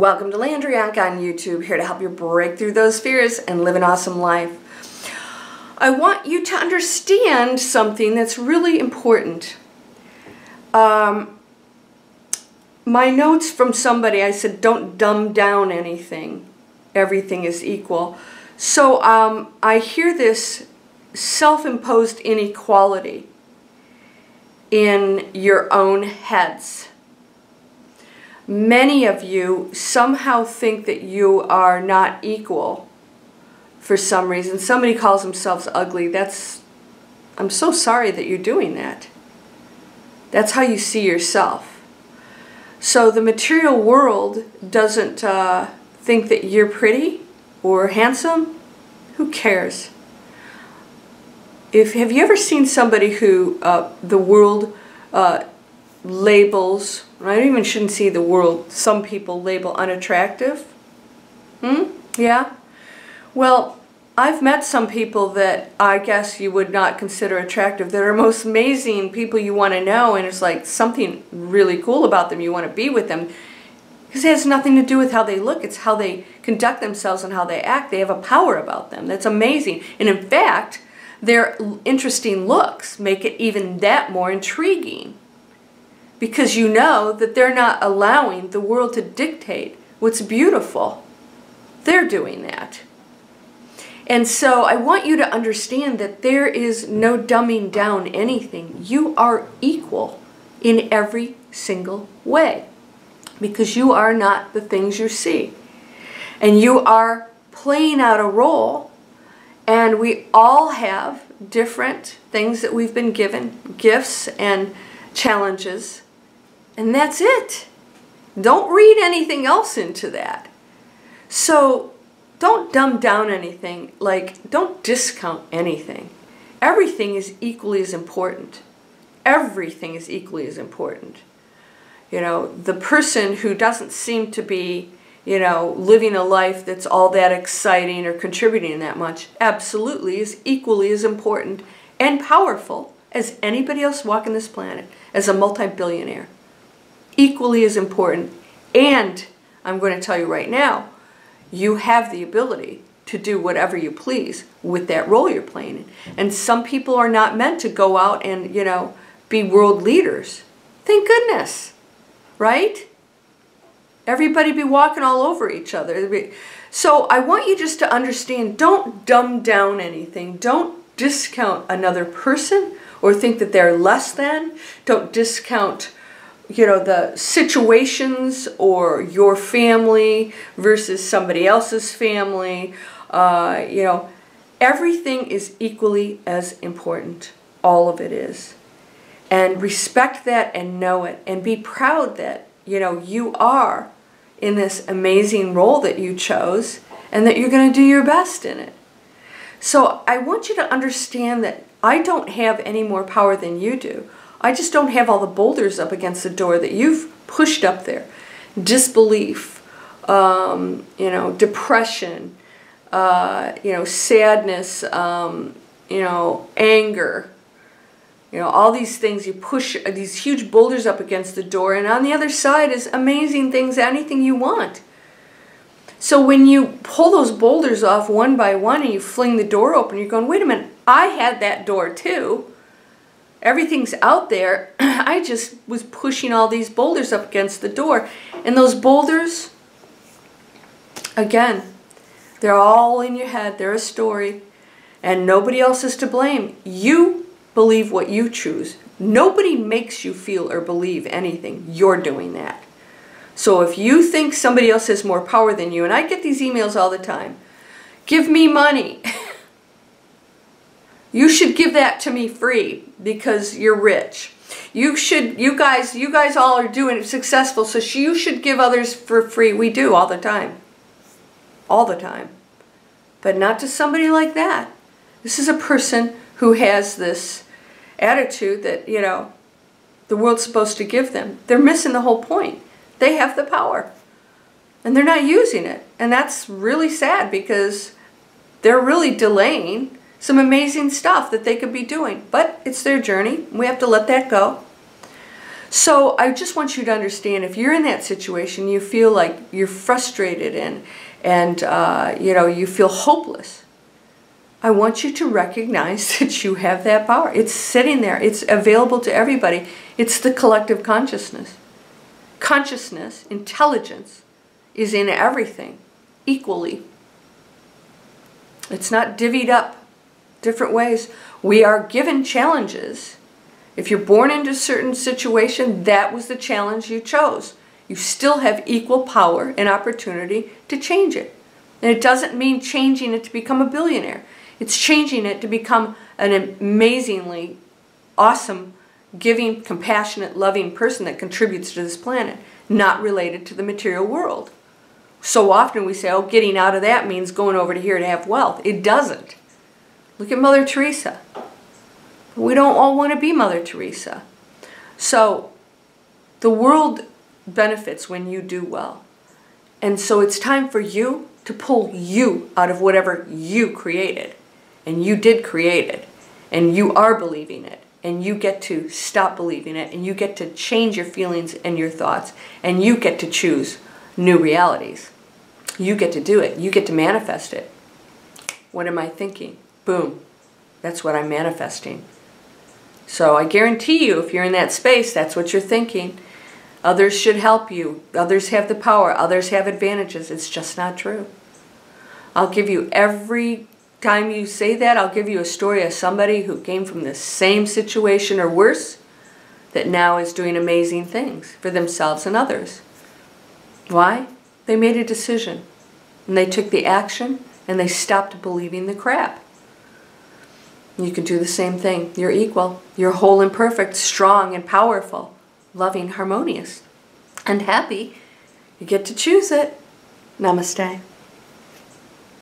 Welcome to Landria, Onkka on YouTube, here to help you break through those fears and live an awesome life. I want you to understand something that's really important. My notes from somebody, I said, don't dumb down anything. Everything is equal. So I hear this self-imposed inequality in your own heads. Many of you somehow think that you are not equal for some reason. Somebody calls themselves ugly. I'm so sorry that you're doing that. That's how you see yourself. So the material world doesn't think that you're pretty or handsome. Who cares? Have you ever seen somebody who the world labels, I don't even shouldn't see the world, some people label unattractive? Yeah? Well, I've met some people that I guess you would not consider attractive that are most amazing people you want to know, and it's like something really cool about them. You want to be with them because it has nothing to do with how they look. It's how they conduct themselves and how they act. They have a power about them that's amazing. And in fact, their interesting looks make it even that more intriguing, because you know that they're not allowing the world to dictate what's beautiful. They're doing that. And so I want you to understand that there is no dumbing down anything. You are equal in every single way, because you are not the things you see. And you are playing out a role, and we all have different things that we've been given, gifts and challenges. And that's it. Don't read anything else into that. So don't dumb down anything. Like, don't discount anything. Everything is equally as important. Everything is equally as important. You know, the person who doesn't seem to be, you know, living a life that's all that exciting or contributing that much, absolutely is equally as important and powerful as anybody else walking this planet, as a multi-billionaire. Equally as important. And I'm going to tell you right now, you have the ability to do whatever you please with that role you're playing. And some people are not meant to go out and, you know, be world leaders. Thank goodness. Right? Everybody be walking all over each other. So I want you just to understand, don't dumb down anything. Don't discount another person or think that they're less than. Don't discount, you know, the situations or your family versus somebody else's family. You know, everything is equally as important. All of it is. And respect that and know it. And be proud that, you know, you are in this amazing role that you chose and that you're going to do your best in it. So I want you to understand that I don't have any more power than you do. I just don't have all the boulders up against the door that you've pushed up there. Disbelief, you know, depression, you know, sadness, you know, anger, you know, all these things. You push these huge boulders up against the door, and on the other side is amazing things, anything you want. So when you pull those boulders off one by one and you fling the door open, you're going, wait a minute, I had that door too. Everything's out there. I just was pushing all these boulders up against the door. And those boulders, again, they're all in your head. They're a story. And nobody else is to blame. You believe what you choose. Nobody makes you feel or believe anything. You're doing that. So if you think somebody else has more power than you, and I get these emails all the time, give me money. You should give that to me free because you're rich. You guys all are doing it successful, so you should give others for free. We do all the time. All the time. But not to somebody like that. This is a person who has this attitude that, you know, the world's supposed to give them. They're missing the whole point. They have the power. And they're not using it. And that's really sad because they're really delaying some amazing stuff that they could be doing. But it's their journey. We have to let that go. So I just want you to understand, if you're in that situation, you feel like you're frustrated and you know, you feel hopeless, I want you to recognize that you have that power. It's sitting there. It's available to everybody. It's the collective consciousness. Consciousness, intelligence, is in everything equally. It's not divvied up different ways. We are given challenges. If you're born into a certain situation, that was the challenge you chose. You still have equal power and opportunity to change it. And it doesn't mean changing it to become a billionaire. It's changing it to become an amazingly awesome, giving, compassionate, loving person that contributes to this planet, not related to the material world. So often we say, oh, getting out of that means going over to here to have wealth. It doesn't. Look at Mother Teresa. We don't all want to be Mother Teresa. So the world benefits when you do well. And so it's time for you to pull you out of whatever you created. And you did create it. And you are believing it. And you get to stop believing it. And you get to change your feelings and your thoughts. And you get to choose new realities. You get to do it. You get to manifest it. What am I thinking? Boom. That's what I'm manifesting. So I guarantee you, if you're in that space, that's what you're thinking. Others should help you. Others have the power. Others have advantages. It's just not true. I'll give you, every time you say that, I'll give you a story of somebody who came from the same situation or worse that now is doing amazing things for themselves and others. Why? They made a decision. And they took the action and they stopped believing the crap. You can do the same thing. You're equal. You're whole and perfect, strong and powerful, loving, harmonious, and happy. You get to choose it. Namaste.